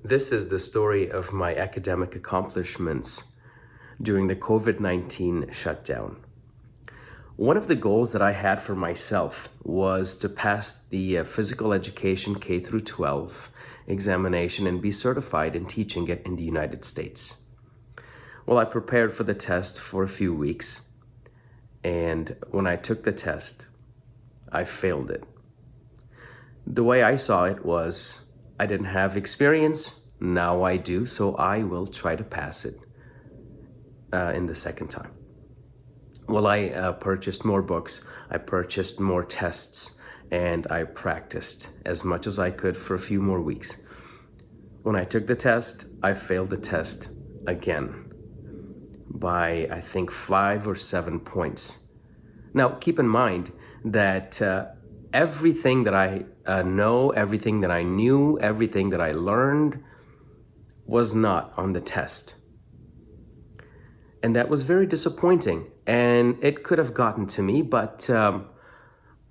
This is the story of my academic accomplishments during the COVID-19 shutdown. One of the goals that I had for myself was to pass the physical education K through 12 examination and be certified in teaching it in the United States. Well, I prepared for the test for a few weeks, and when I took the test, I failed it. The way I saw it was, I didn't have experience, now I do, so I will try to pass it in the second time. Well, I purchased more books, I purchased more tests, and I practiced as much as I could for a few more weeks. When I took the test, I failed the test again by, I think, 5 or 7 points. Now, keep in mind that everything that I know, everything that I knew, everything that I learned was not on the test. And that was very disappointing, and it could have gotten to me, but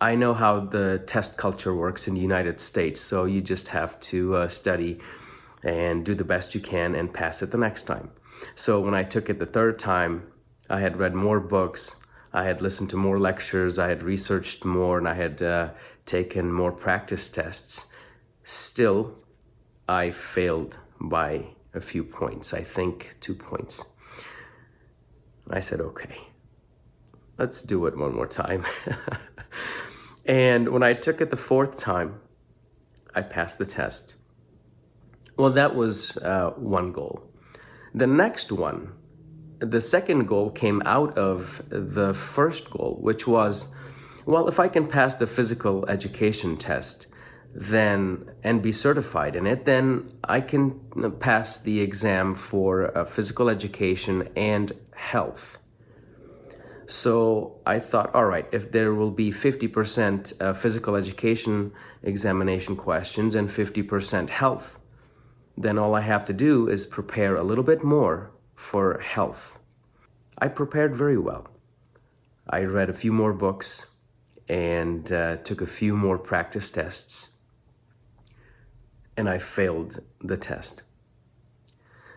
I know how the test culture works in the United States, so you just have to study and do the best you can and pass it the next time. So when I took it the third time, I had read more books, I had listened to more lectures, I had researched more, and I had taken more practice tests. Still, I failed by a few points, I think 2 points. I said, okay, let's do it one more time. And when I took it the fourth time, I passed the test. Well, that was one goal. The next one, the second goal came out of the first goal, which was, well, if I can pass the physical education test then and be certified in it, then I can pass the exam for physical education and health. So I thought, all right, if there will be 50% physical education examination questions and 50% health, then all I have to do is prepare a little bit more for health. I prepared very well. I read a few more books and took a few more practice tests, and I failed the test.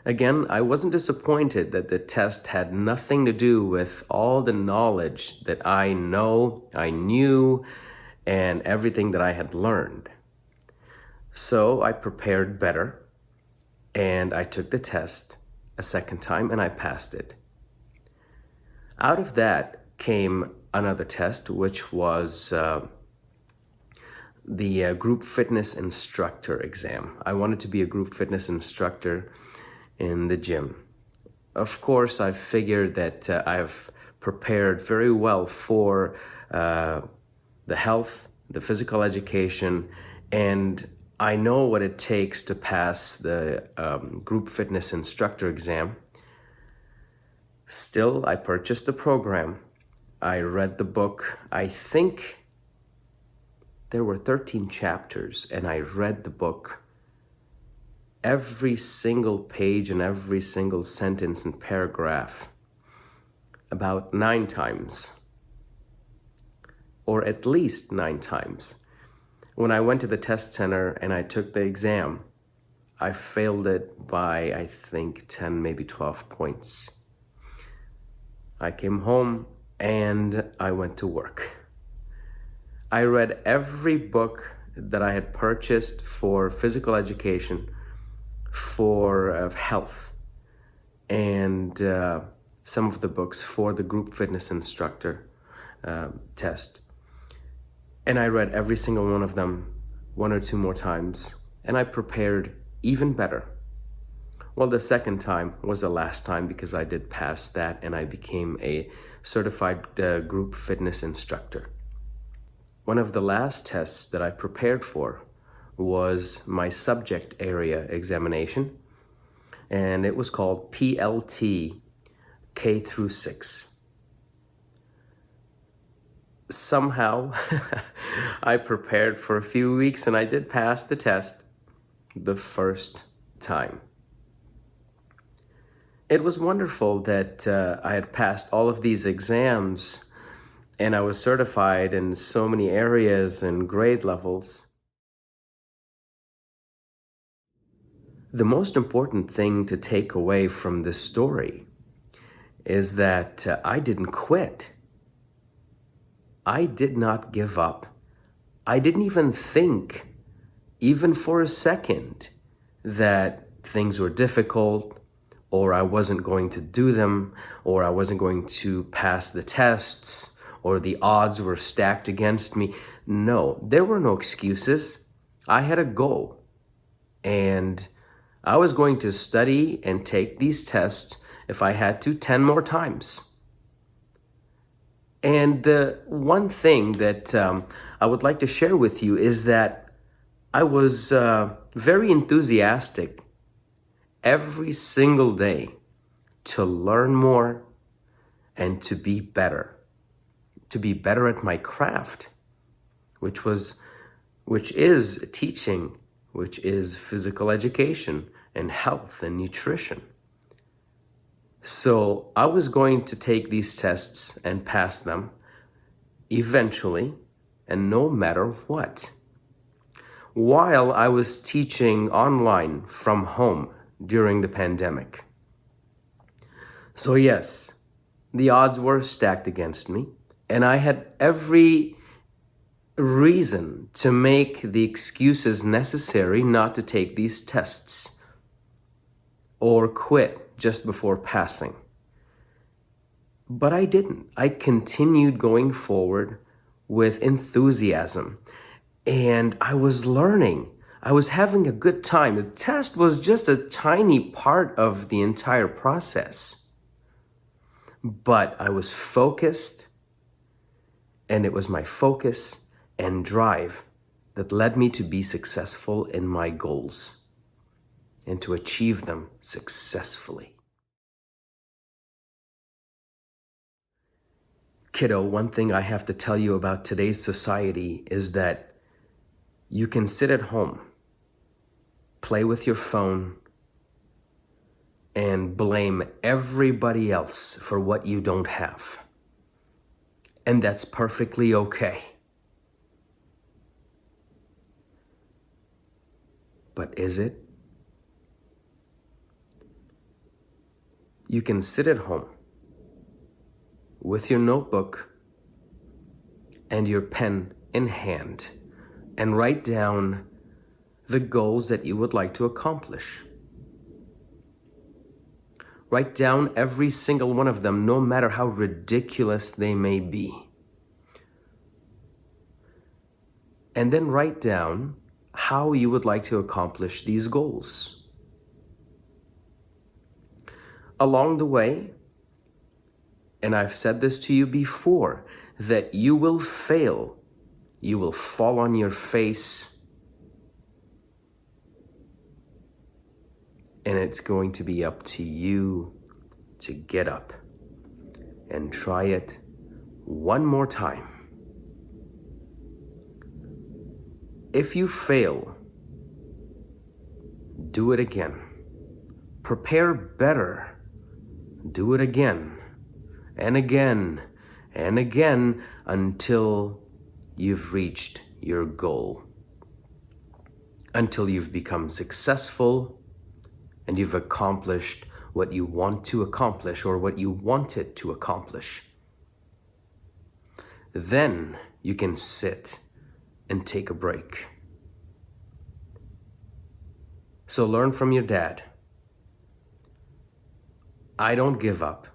Again, I wasn't disappointed that the test had nothing to do with all the knowledge that I knew, and everything that I had learned. So I prepared better, and I took the test a second time, and I passed it. Out of that came another test, which was the group fitness instructor exam. I wanted to be a group fitness instructor in the gym. Of course, I figured that I've prepared very well for the health, the physical education, and I know what it takes to pass the group fitness instructor exam. Still, I purchased the program. I read the book. I think there were 13 chapters, and I read the book, every single page and every single sentence and paragraph, about 9 times, or at least 9 times. When I went to the test center and I took the exam, I failed it by, I think, 10, maybe 12 points. I came home and I went to work. I read every book that I had purchased for physical education, for health, and some of the books for the group fitness instructor test. And I read every single one of them 1 or 2 more times, and I prepared even better. Well, the second time was the last time because I did pass that and I became a certified group fitness instructor. One of the last tests that I prepared for was my subject area examination, and it was called PLT K through 6. Somehow, I prepared for a few weeks and I did pass the test the first time. It was wonderful that I had passed all of these exams and I was certified in so many areas and grade levels. The most important thing to take away from this story is that I didn't quit. I did not give up. I didn't even think, even for a second, that things were difficult, or I wasn't going to do them, or I wasn't going to pass the tests, or the odds were stacked against me. No, there were no excuses. I had a goal, and I was going to study and take these tests, if I had to, 10 more times. And the one thing that I would like to share with you is that I was very enthusiastic every single day to learn more and to be better at my craft, which is teaching, which is physical education and health and nutrition. So I was going to take these tests and pass them eventually, and no matter what. While I was teaching online from home during the pandemic. So yes, the odds were stacked against me, and I had every reason to make the excuses necessary not to take these tests or quit just before passing. But I didn't. I continued going forward with enthusiasm, and I was learning. I was having a good time. The test was just a tiny part of the entire process. But I was focused, and it was my focus and drive that led me to be successful in my goals and to achieve them successfully. Kiddo, one thing I have to tell you about today's society is that you can sit at home, play with your phone, and blame everybody else for what you don't have. And that's perfectly okay. But is it? You can sit at home with your notebook and your pen in hand and write down the goals that you would like to accomplish. Write down every single one of them, no matter how ridiculous they may be. And then write down how you would like to accomplish these goals. Along the way, and I've said this to you before, that you will fail. You will fall on your face. And it's going to be up to you to get up and try it one more time. If you fail, do it again. Prepare better. Do it again and again and again until you've reached your goal. Until you've become successful and you've accomplished what you want to accomplish or what you wanted to accomplish. Then you can sit and take a break. So learn from your dad. I don't give up.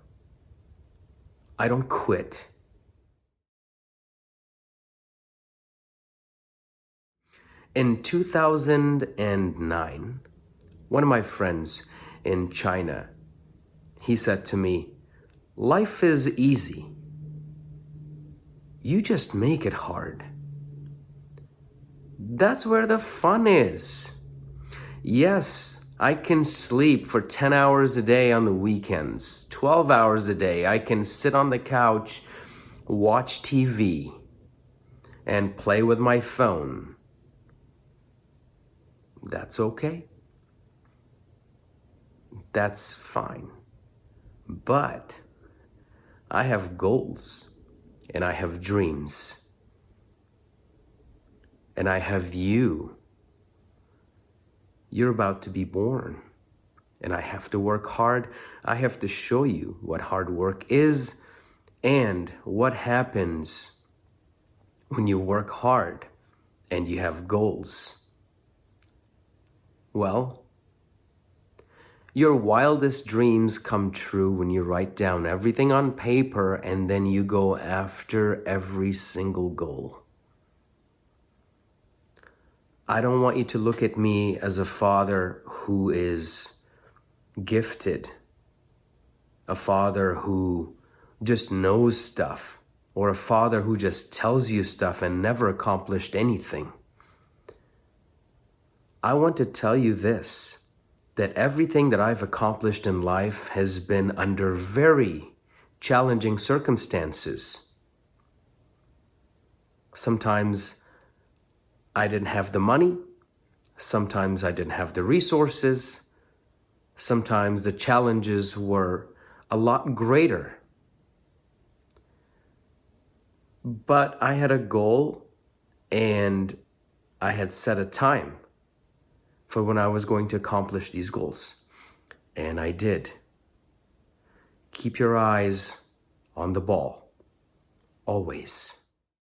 I don't quit. In 2009, one of my friends in China, he said to me, "Life is easy. You just make it hard. That's where the fun is. Yes, I can sleep for 10 hours a day on the weekends, 12 hours a day. I can sit on the couch, watch TV, and play with my phone. That's okay. That's fine. But I have goals, and I have dreams, and I have you. You're about to be born, and I have to work hard. I have to show you what hard work is and what happens when you work hard and you have goals. Well, your wildest dreams come true when you write down everything on paper and then you go after every single goal. I don't want you to look at me as a father who is gifted, a father who just knows stuff, or a father who just tells you stuff and never accomplished anything. I want to tell you this, that everything that I've accomplished in life has been under very challenging circumstances. Sometimes I didn't have the money. Sometimes I didn't have the resources. Sometimes the challenges were a lot greater. But I had a goal and I had set a time for when I was going to accomplish these goals. And I did. Keep your eyes on the ball, always.